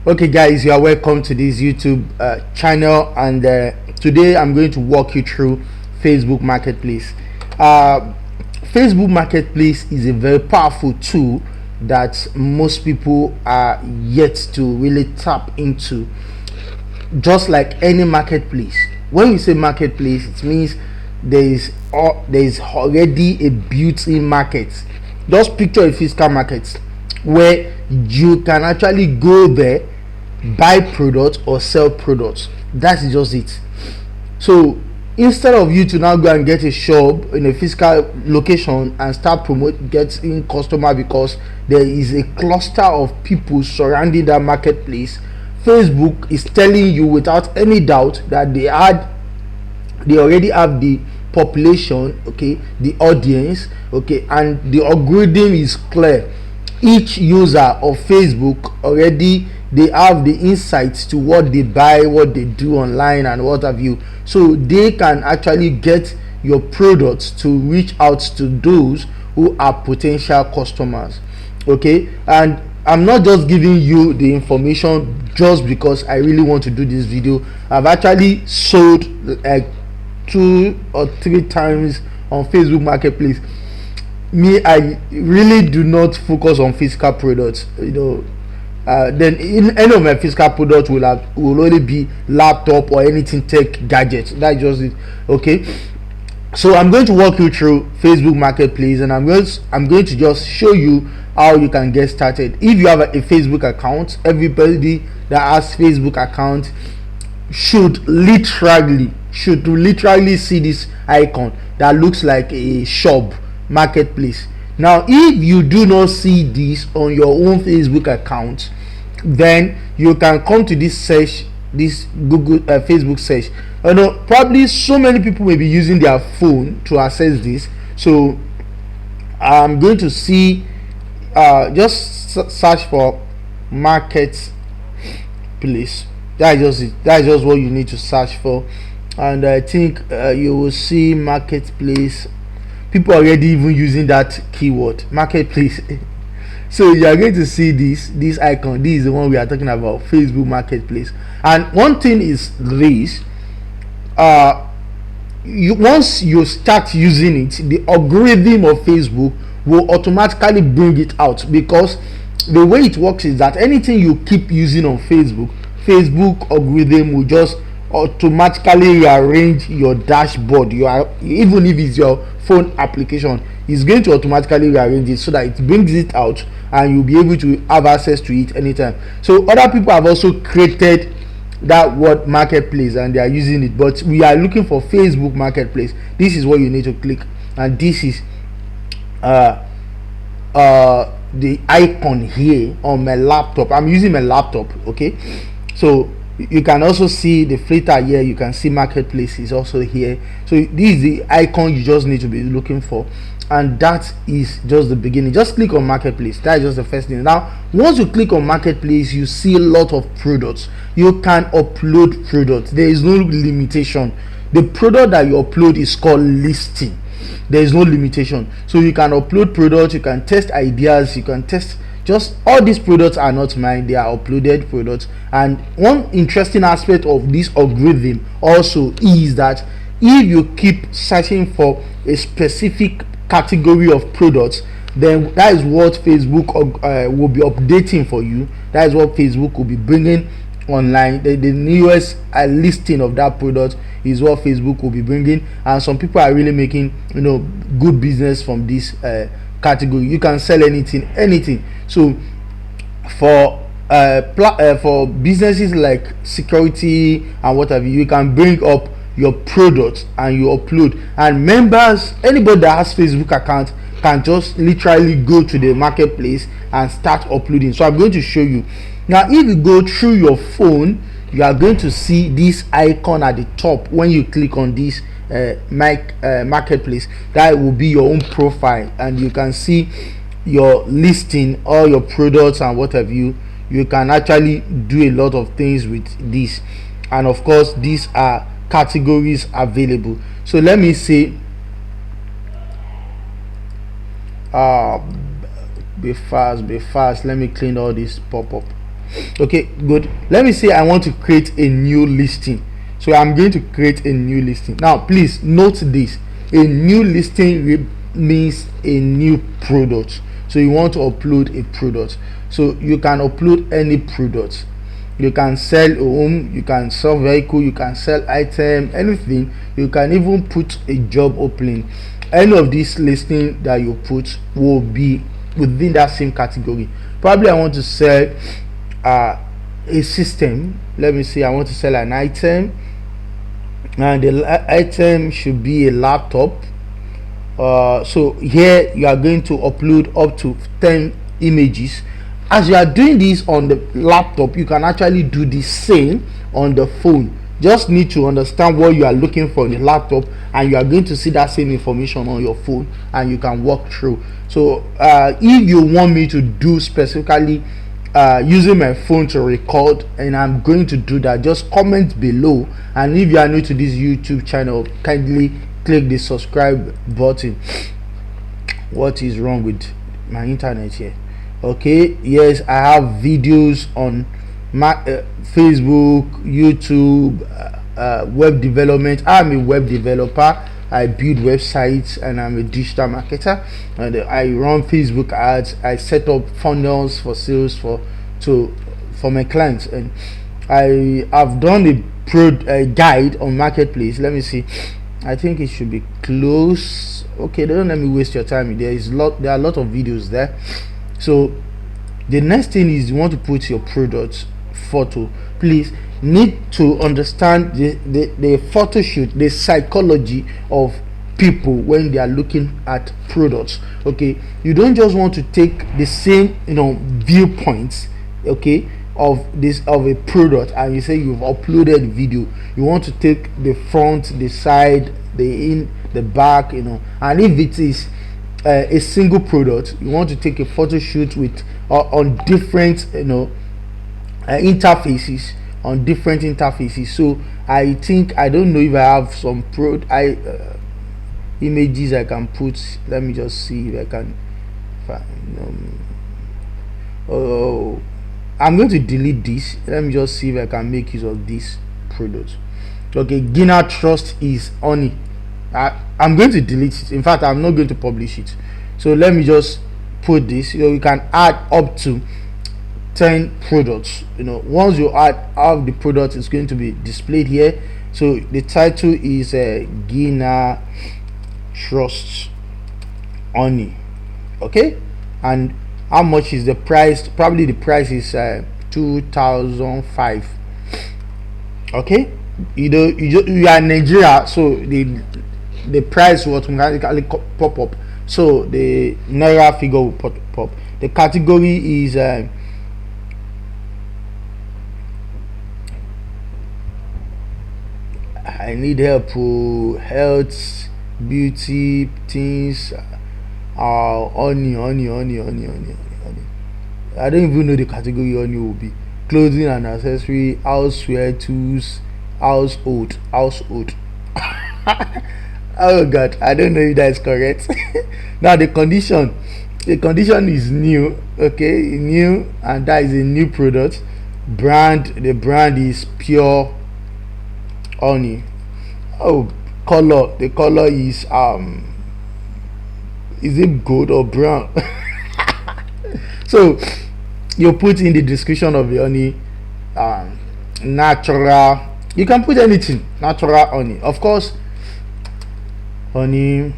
Okay guys, you are welcome to this YouTube channel, and today I'm going to walk you through Facebook Marketplace. Facebook Marketplace is a very powerful tool that most people are yet to really tap into. Just like any marketplace, when we say marketplace, it means there is already a built-in market. Just picture a physical market where you can actually go there, buy products or sell products. That's just it. So instead of you to now go and get a shop in a physical location and start getting customer because there is a cluster of people surrounding that marketplace, Facebook is telling you without any doubt that they already have the population, okay, the audience, okay, and the algorithm is clear. Each user of Facebook already, they have the insights to what they buy, what they do online and what have you, so they can actually get your products to reach out to those who are potential customers. Okay, and I'm not just giving you the information just because I really want to do this video. I've actually sold like 2 or 3 times on Facebook Marketplace. I really do not focus on physical products, then in any of my physical products will only be laptop or anything tech gadgets. That's just it. Okay, so I'm going to walk you through Facebook Marketplace, and I'm going to just show you how you can get started. If you have a Facebook account, everybody that has Facebook account should literally see this icon that looks like a shop marketplace. Now if you do not see this on your own Facebook account, then you can come to this search, this Google Facebook search. Probably so many people may be using their phone to access this, so I'm going to see just search for marketplace. That's just what you need to search for, and I think you will see marketplace. People are already even using that keyword marketplace. So you are going to see this icon. This is the one we are talking about, Facebook Marketplace. And one thing is this: once you start using it, the algorithm of Facebook will automatically bring it out, because the way it works is that anything you keep using on Facebook algorithm will just automatically rearrange your dashboard. Even if it's your phone application, it's going to automatically rearrange it so that it brings it out and you'll be able to have access to it anytime. So other people have also created that word marketplace and they are using it, but we are looking for Facebook Marketplace. This is what you need to click, and this is the icon here on my laptop. I'm using my laptop. Okay, so you can also see the filter here. You can see marketplace is also here. So this is the icon you just need to be looking for, and that is just the beginning. Just click on marketplace. That is just the first thing. Now once you click on marketplace, you see a lot of products. You can upload products. There is no limitation. The product that you upload is called listing. There is no limitation, so you can upload products, you can test ideas, you can test. Just all these products are not mine, they are uploaded products. And one interesting aspect of this algorithm also is that if you keep searching for a specific category of products, then that is what Facebook will be updating for you. That is what Facebook will be bringing online. The newest listing of that product is what Facebook will be bringing, and some people are really making good business from this category. You can sell anything. So for businesses like security and what have you can bring up your product and you upload, and members, anybody that has Facebook account can just literally go to the marketplace and start uploading. So I'm going to show you now. If you go through your phone, you are going to see this icon at the top. When you click on this marketplace, that will be your own profile, and you can see your listing, all your products and what have you. You can actually do a lot of things with this, and of course these are categories available. So let me say be fast, let me clean all this pop-up. Okay, good. Let me say I want to create a new listing. So I'm going to create a new listing. Now please note this: a new listing means a new product. So you want to upload a product, so you can upload any product. You can sell home, you can sell vehicle, you can sell item, anything. You can even put a job opening. Any of these listing that you put will be within that same category. Probably I want to sell a system. Let me say I want to sell an item, and the item should be a laptop. So here you are going to upload up to 10 images. As you are doing this on the laptop, you can actually do the same on the phone. Just need to understand what you are looking for in the laptop, and you are going to see that same information on your phone, and you can walk through. So if you want me to do specifically using my phone to record, and I'm going to do that, just comment below. And if you are new to this YouTube channel, kindly click the subscribe button. What is wrong with my internet here? Okay, yes, I have videos on Facebook, YouTube, web development. I'm a web developer. I build websites, and I'm a digital marketer, and I run Facebook ads. I set up funnels for sales for my clients, and I have done a guide on MarketPlace. Let me see. I think it should be close. Okay, don't let me waste your time. There are a lot of videos there. So the next thing is you want to put your product photo. Please need to understand the photo shoot, the psychology of people when they are looking at products. Okay, you don't just want to take the same viewpoints, okay, of a product, and you say you've uploaded video. You want to take the front, the side, the back, and if it is a single product, you want to take a photo shoot with on different interfaces, so I think, I don't know if I have some images I can put. Let me just see if I can find I'm going to delete this. Let me just see if I can make use of this product. Okay, Gina Trust is honey. I'm going to delete it. In fact, I'm not going to publish it. So let me just put this. You can add up to 10 products. Once you add all the products, it's going to be displayed here. So the title is Gina Trust honey. Okay, and how much is the price? Probably the price is 2005. Okay, you are in Nigeria, so the price will automatically pop up. So the naira figure will pop up. The category is I need help. Health, beauty, things. Honey. I don't even know the category honey will be. Clothing and accessory, houseware, tools, household. Oh god, I don't know if that is correct. Now the condition is new. Okay, new, and that is a new product. The brand is pure honey. Oh, color, the color is it gold or brown? So you put in the description of the honey, natural. You can put anything, natural honey, of course. Honey,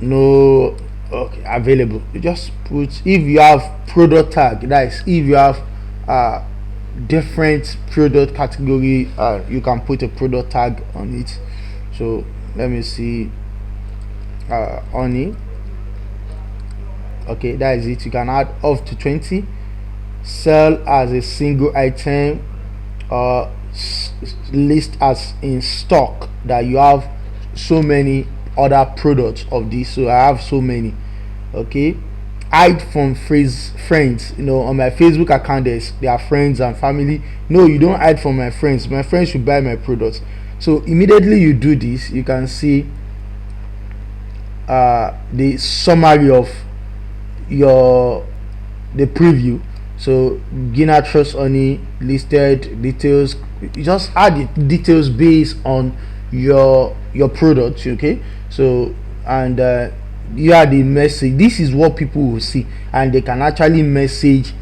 no, okay, available. You just put, if you have product tag, that is, if you have different product category, you can put a product tag on it. So let me see. Honey, okay, that is it. You can add up to 20. Sell as a single item, list as in stock, that you have so many other products of this. So I have so many. Okay, hide from friends. On my Facebook account, there are friends and family. No, you don't hide from my friends. My friends should buy my products. So immediately you do this, you can see the summary of the preview. So beginner trust only, listed details, you just add the details based on your product. Okay, so and you add the message. This is what people will see, and they can actually message.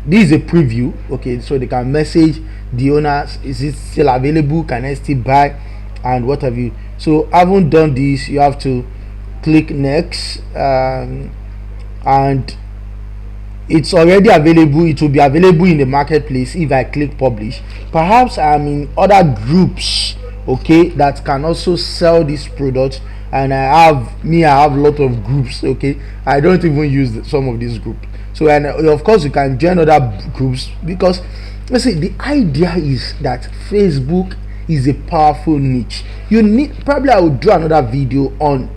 This is a preview. Okay, so they can message the owners, is it still available, can I still buy, and what have you. So having done this, you have to click next, and it's already available. It will be available in the marketplace. If I click publish, perhaps I'm in other groups, okay, that can also sell this product, and I have a lot of groups. Okay, I don't even use some of these groups. So, and of course you can join other groups, because let's say the idea is that Facebook is a powerful niche. You need, probably I will do another video on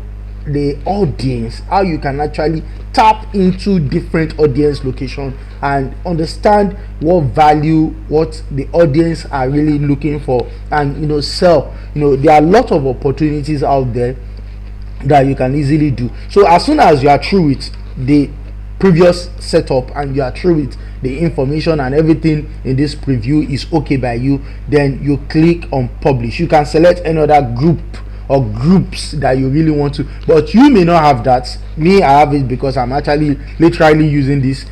the audience, how you can actually tap into different audience location and understand what value, what the audience are really looking for, and sell. There are a lot of opportunities out there that you can easily do. So as soon as you are through with the previous setup and you are through with the information and everything in this preview is okay by you, then you click on publish. You can select any other group or groups that you really want to, but you may not have that. Me, I have it because I'm actually literally using this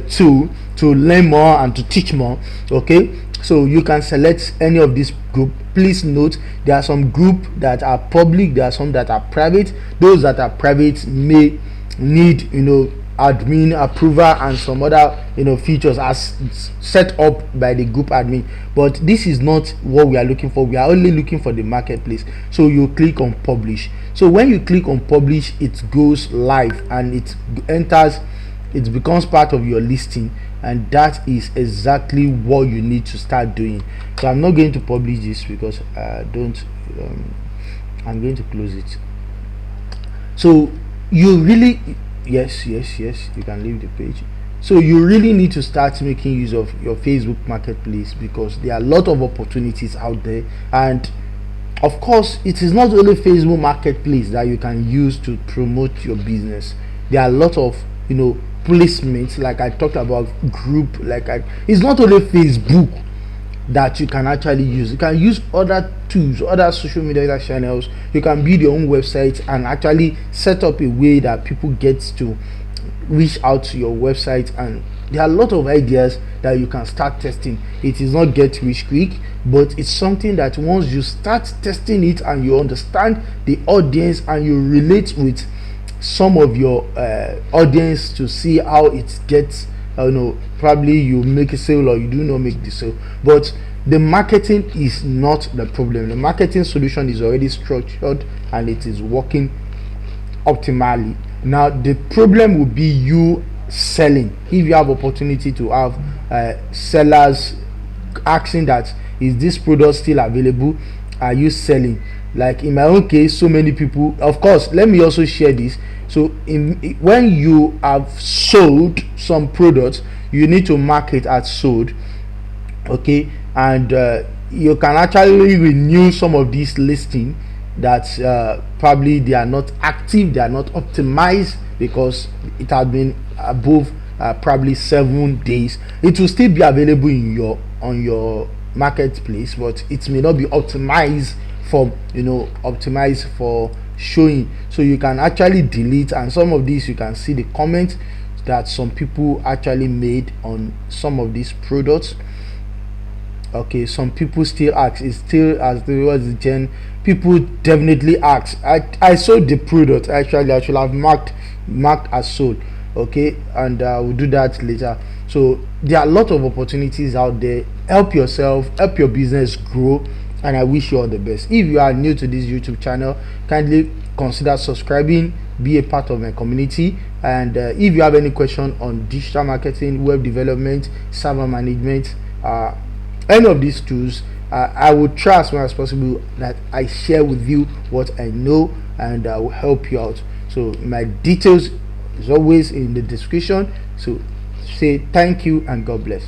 tool to learn more and to teach more. Okay, so you can select any of this group. Please note, there are some group that are public, there are some that are private. Those that are private may need admin approval and some other features as set up by the group admin, but this is not what we are looking for. We are only looking for the marketplace. So you click on publish. So when you click on publish, it goes live and it enters, it becomes part of your listing, and that is exactly what you need to start doing. So I'm not going to publish this because I'm going to close it. So you really, yes, you can leave the page. So you really need to start making use of your Facebook marketplace, because there are a lot of opportunities out there. And of course, it is not only Facebook marketplace that you can use to promote your business. There are a lot of placements, like I talked about, group, it's not only Facebook that you can actually use. You can use other tools, other social media channels. You can build your own website and actually set up a way that people get to reach out to your website. And there are a lot of ideas that you can start testing. It is not get rich quick, but it's something that once you start testing it and you understand the audience and you relate with some of your audience to see how it gets, probably you make a sale or you do not make the sale. But the marketing is not the problem. The marketing solution is already structured and it is working optimally. Now the problem will be you selling. If you have opportunity to have sellers asking that, is this product still available, are you selling? Like in my own case, so many people, of course, let me also share this. So when you have sold some products, you need to mark it as sold. Okay, and you can actually renew some of these listings that probably they are not active, they are not optimized, because it has been above probably 7 days. It will still be available in on your marketplace, but it may not be optimized for showing. So you can actually delete, and some of these you can see the comments that some people actually made on some of these products. Okay, some people still ask, it's still as there was the gen, people definitely ask, I sold the product. Actually I should have marked as sold. Okay, and we'll do that later. So there are a lot of opportunities out there. Help yourself, help your business grow, and I wish you all the best. If you are new to this YouTube channel, kindly consider subscribing, be a part of my community. And if you have any question on digital marketing, web development, server management, any of these tools, I will try as much as possible that I share with you what I know, and I will help you out. So my details is always in the description. So say thank you and God bless.